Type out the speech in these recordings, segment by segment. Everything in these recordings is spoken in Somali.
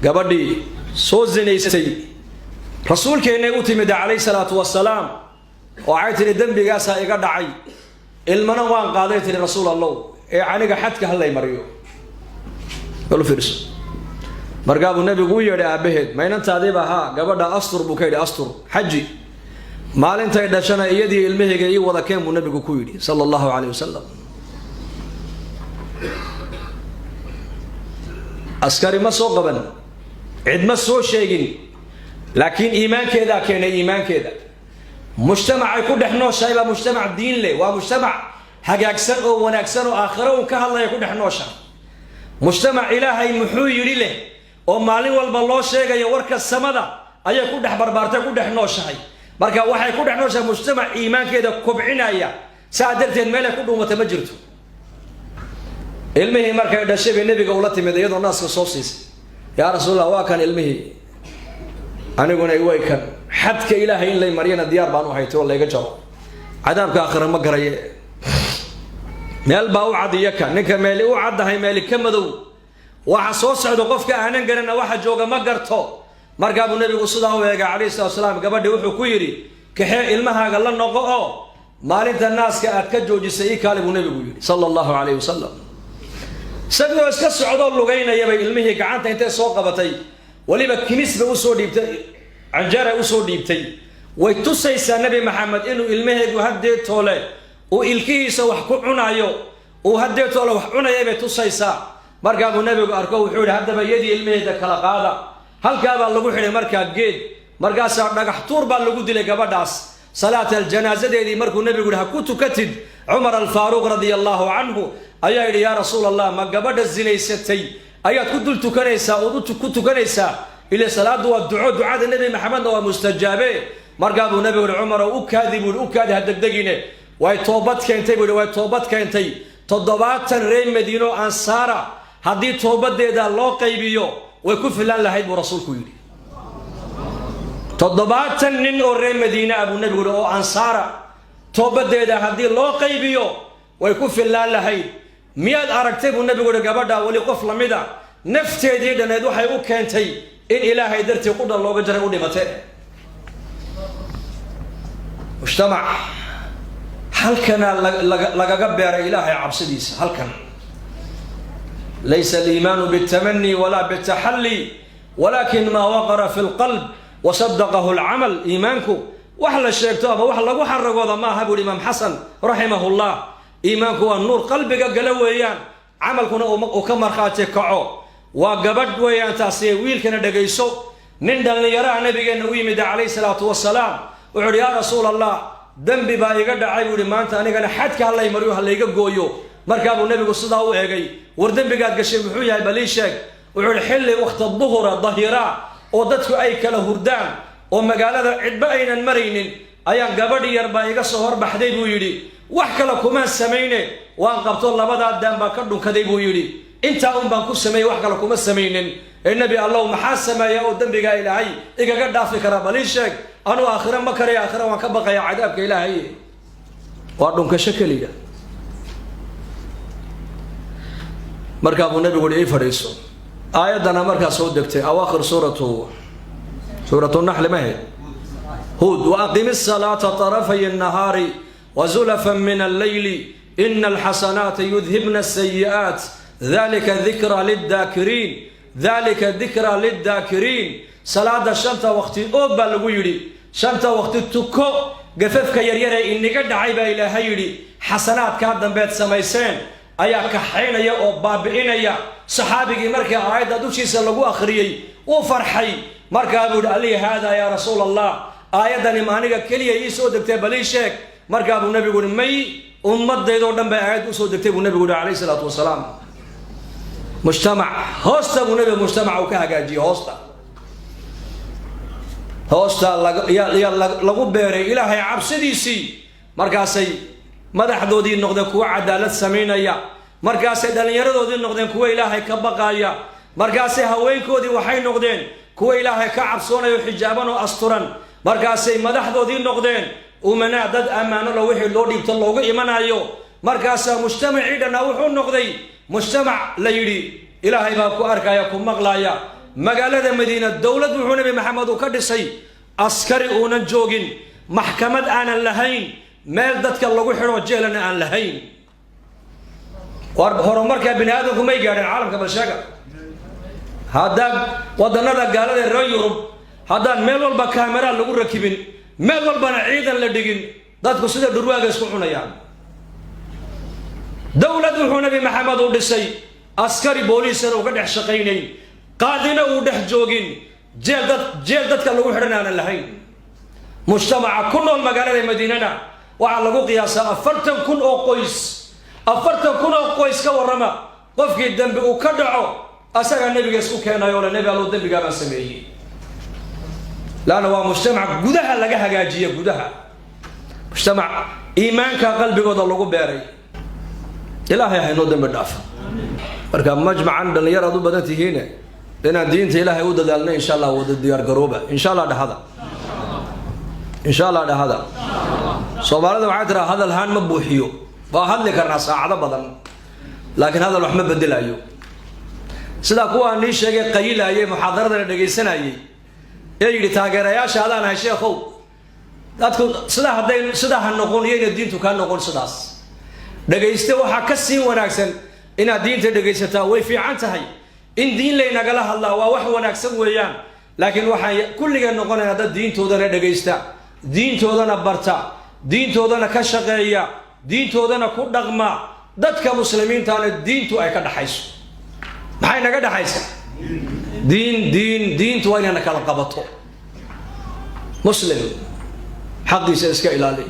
gabadhii soo zinaysay rasuulkeena u timid alayhi salaatu wassalaam oo ay tiri dambigaas iga dhacay ilmana waan qaaday tiri rasuul allah ee aniga xadka halay mariyo wal fiirso margaabu nabigu u yeedhay aabaheed maynantaadiiba ha gabadha astur buu ka yidhi astur xaji maalintay dhashana iyadii ilmahayga ii wada keen buu nabigu ku yidhi sallallahu alayhi wasallam askari ma soo qaban cid ma soo sheegin laakiin iimaankeeda keenay iimaankeeda mujtamacay ku dhex nooshahay baa mujtamac diin leh waa mujtamac hagaagsan oo wanaagsan oo aakhiro uu ka hadlaya ku dhex nooshahay mujtamac ilaahay muxuu yidhi leh oo maalin walba loo sheegayo warka samada ayay ku dhex barbaartay ku dhex nooshahay marka waxay ku dhex nooshahay mujtamac iimaankeeda kobcinaya saa darteed meel ay ku dhuumatay ma jirto ilmihii markay dhashay bay nabiga ula timid iyadoo naaska soo siisay yaa rasuulallah waa kan ilmihii aniguna way kan xadka ilaahay in lay mariyana diyaar baan u haytay oo layga jaro cadaabka aakhira ma garaye meel baa u cadiya ka ninka meel u cadahay meel ka madow waxa soo socdo qofka aanan garana waxa jooga ma garto markaa buu nabigu sidaa u eegay alayhi salaam gabadhii wuxuu ku yiri kaxee ilmahaaga la noqo oo maalinta naaska aad ka joojisay kaali buu nabigu yiri sallallahu alayhi wasallam sababta iska socdo lugaynaya bay ilmihii gacanta intee soo qabatay waliba kimisba u soo dhiibtay anjara u soo dhiibtay way tusaysaa nabi maxamed inuu ilmaheegu haddee toole uu ilkihiisa wax ku cunayo uu haddee toole wax cunaya bay tusaysaa markaa buu nabigu arko wuxuu yidhi haddaba yadii ilmaheeda kala qaada halkaa baa lagu xidhay markaa geed markaasaa dhagax tuur baa lagu dilay gabadhaas salaat aljanaazadeedii markuu nabigu yidhi ha ku tukatid cumar alfaaruuq radiyallahu canhu ayaa yidhi yaa rasuul allah ma gabadha zinaysatay ayaad ku dul tukanaysaa oo ku tukanaysaa ila salaadu waa ducada nabi maxamedna waa mustajaabe markaa buu nabigu yidhi cumar u kaadi ha degdegine way toobad keentay buu yidhi way toobad keentay 70 reer madiino ansaara haddii toobadeeda loo qaybiyo way ku filan lahayd buu rasuulku yidhi 70 nin oo reer madiina abu nabigu oo ansaara toobadeeda haddii loo qaybiyo way ku filan lahayd miyaad aragtay buu nabigu yidhi gabadha wali qof lamida nafteedii dhaneed waxay u keentay in ilaahay dartii ku dhan looga jaray u dhimatay mujtamac halkana lagaga beeray ilaahay cabsidiisa halkan ليس الإيمان بالتمني ولا بالتحلي ولكن ما وقر في القلب وصدقه العمل إيمانك وحل الشيكتاب وحل وحرق وضع ما هبو الإمام حسن رحمه الله إيمانك والنور قلبك قلويان عملكنا وكمر خاتك كعو وقبض ويان تاسي ويل كان دقيسو نندل يرى نبينا نويمد عليه الصلاة والسلام وعلي يا رسول الله ذنبي باي قد عيبو لما أنت أنا حدك الله يمريوها اللي يقويو markaa buu nabigu sidaa u eegay war dambigaad gashay muxuu yahay balii sheeg wuxuu xilli waqti dhuhra dahira oo dadku ay kala hurdaan oo magaalada cidba aynan maraynin ayaa gabadhi yar baa iga soo horbaxday buu yidhi wax kale kuma sameeyne waan qabto labada daan baa ka dhunkaday buu yidhi inta baan ku sameeyay wax kale kuma sameeynin ee nabi allah maxaa sameeyay oo dambiga ilaahay igaga dhaafi kara balii sheeg anu aakhira ma kare aakhira waan ka baqaya cadaabka ilaahay waa dhunkasho kaliya markaa buu nabigu yidhi fadhiiso aayadana markaa soo degtay awaakhir suuratu nahl mahe hud wa aqimis salata tarafay an-nahari wa zulafan min al-layli inna al-hasanati yudhibna as-sayyi'at dhalika dhikra lid-dhakirin salaada shanta waqti oo baa lagu yidhi shanta waqti tuko gafafka yaryare inaga dhacay baa ilaahay yidhi xasanaadka dambeed samayseen ayaa ka xaynaya oo baabi'inaya saxaabigii markii aayada dushiisa lagu akhriyay uu farxay markaa buu ali hada ya rasuul allah aayadani maaniga kaliya ii soo degtay balii sheeg markaa buu nabigu may ummadaydo dhan bay aayad u soo degtay buu nabigu alayhi salaatu wasalaam mujtamac hoosta buu nabigu mujtamac ka hagaajiyo hoosta lagu beeray ilaahay cabsidiisii markaasay madaxdoodii noqdeen kuwa cadaalad sameynaya markaasay dhalinyaradoodii noqdeen kuwa ilaahay ka baqaya markaasay haweenkoodii waxay noqdeen kuwa ilaahay ka cabsoonayo xijaaban oo asturan markaasay madaxdoodii noqdeen umana dad amaano la wixii loo dhiibto loogu imanayo markaasa mujtamacii dhana wuxuu noqday mujtamac la yidhi ilaahay baa ku arkaya ku maqlaya magaalada Madiina dawlad wuxuu nabi maxamed ka dhisay askari uunan joogin maxkamad aanan lahayn meel dadka lagu xiro jeelana aan lahayn horumarka bini'aadamku may gaadhin caalamka balshaga haddaan wadanada gaalada reer Yurub haddaan meel walba kaamera lagu rakibin meel walbana ciidan la dhigin dadku sida dhurwaaga isku cunayaan dawlad wuxuu nabi maxamed u dhisay askari booliisana uga dhex shaqaynay qaadina uu dhex joogin jeel dadka lagu xidhanaana lahayn mujtamaca ku nool magaalada Madiinana waxa lagu qiyaasaa 40,000 oo qoys 40,000 oo qoys ka warrama qofkii dambi uu ka dhaco asaga nabiga isku keenayo la nabi allo dambiga ba sameeyay laana waa mujtamac gudaha laga hagaajiyo gudaha mujtamac iimaanka qalbigooda lagu beeray ilaahay hayno dambi dhaaf marka majmacan dhalinyaradu badan tihiin inaan diinta ilaahay u dadaalno insha Allah wada diyaar garooba insha Allah dhahada Soomaalida waxa tira hadal haan ma buuxiyo waa hadli karnaa saacado badan laakiin hadal wax ma bedelayo sida kuwa aan sheegay qaylaayay muhaadarada dhageysanayay ee yiri taageerayaasha adaan hay sheekhow dadku sida han noqonayeen diintu ka noqon sidaas dhageyste waxa ka sii wanaagsan inaad diinta dhageysataa way fiican tahay in diin leynagala hadlaa waa wax wanaagsan weeyaan laakiin waxa kulliga noqonaya dad diintoodana dhageysta diintoodana barta diintoodana ka shaqeeya diintoodana ku dhaqma dadka muslimiinta ah diintu ay ka dhaxayso maxay naga dhaxaysaa diintu waa inay kala qabato muslim xaqiisa iska ilaali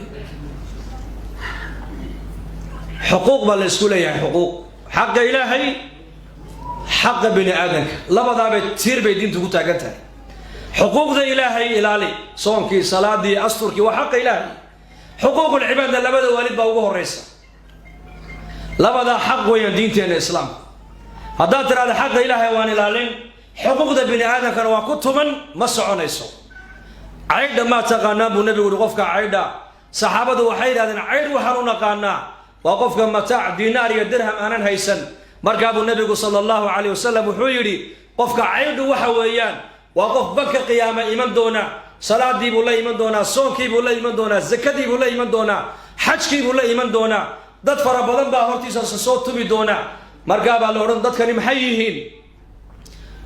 xuquuq bal isku leeyahay xuquuq حق إلهي حق بني آدم لبضع بتير بيدين تقول تاجتها حقوق ذا إلهي إلالي صومك صلاة دي أسطرك وحق إلهي حقوق العباد لبضع والد بوجه الرئيس لبضع حق وين دينتي الإسلام هذا ترى هذا حق إلهي وان إلالي حقوق ذا بني آدم كانوا وكتهم مسعون يسوع عيد ما تقنا بنبي ورغفك عيدا صحابة وحيد هذا عيد وحرنا قانا وقفك متاع دينار يدرهم أنا هيسن مركب النبي صلى الله عليه وسلم وحيري قفك عيد وحويان وقف بك قيامة إيمان دونا صلاة دي بولا إيمان دونا صوم كي بولا إيمان دونا زكاة دي بولا إيمان دونا حج كي بولا إيمان دونا دت فربضن باهرتي صوت تبي دونا مركب على الأرض دت كانوا محييين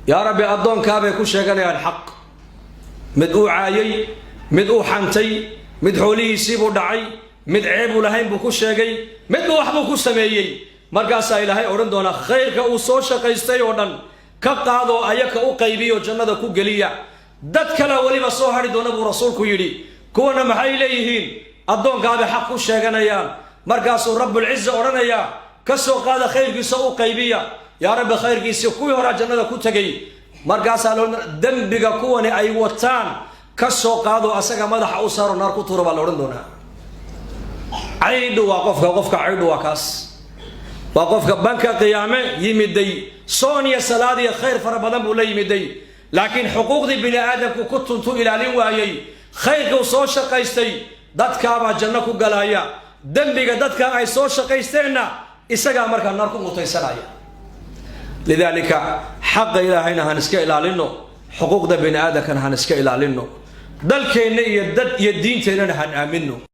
يا ربي أضون كابي كل شيء كان الحق مدعو عايي مدعو حنتي مدعولي يسيبو دعي mid ceeb u lahayn buu ku sheegay mid waxba ku sameeyay markaas ilaahay oran doona khayrka uu soo shaqaystay oo dhan ka qaado ayaka u qaybiyo jannada ku galiya dad kale waliba soo hari doona buu rasuulku yiri kuwana maxay leeyihiin adoonkaada xaq ku sheeganayaan markaas uu rabbul izza oranaya ka soo qaada khayrkiisa u qaybiya ya rabbi khayrkiisa ku hora jannada ku tagay markaas dambiga kuwana ay wataan ka soo qaado asaga madaxa u saaro naar ku tuuro baa la oran doona عيد وقفك عيد وكاس وقفك بنك قيامة يمدي صوني الصلاة خير فربنا ولا يمدي لكن حقوق دي بني آدم كنت تو إلى لين وعي خير وصوش قيستي دت كابا جنكو قلايا دمبي دت كا أي صوش قيستنا إسقى مركا ناركم متيسرايا لذلك حق إلهنا هنسك إلى لينه حقوق دي بني آدم كان هنسك إلى لينه دل كيني يدين تينا هنأمنه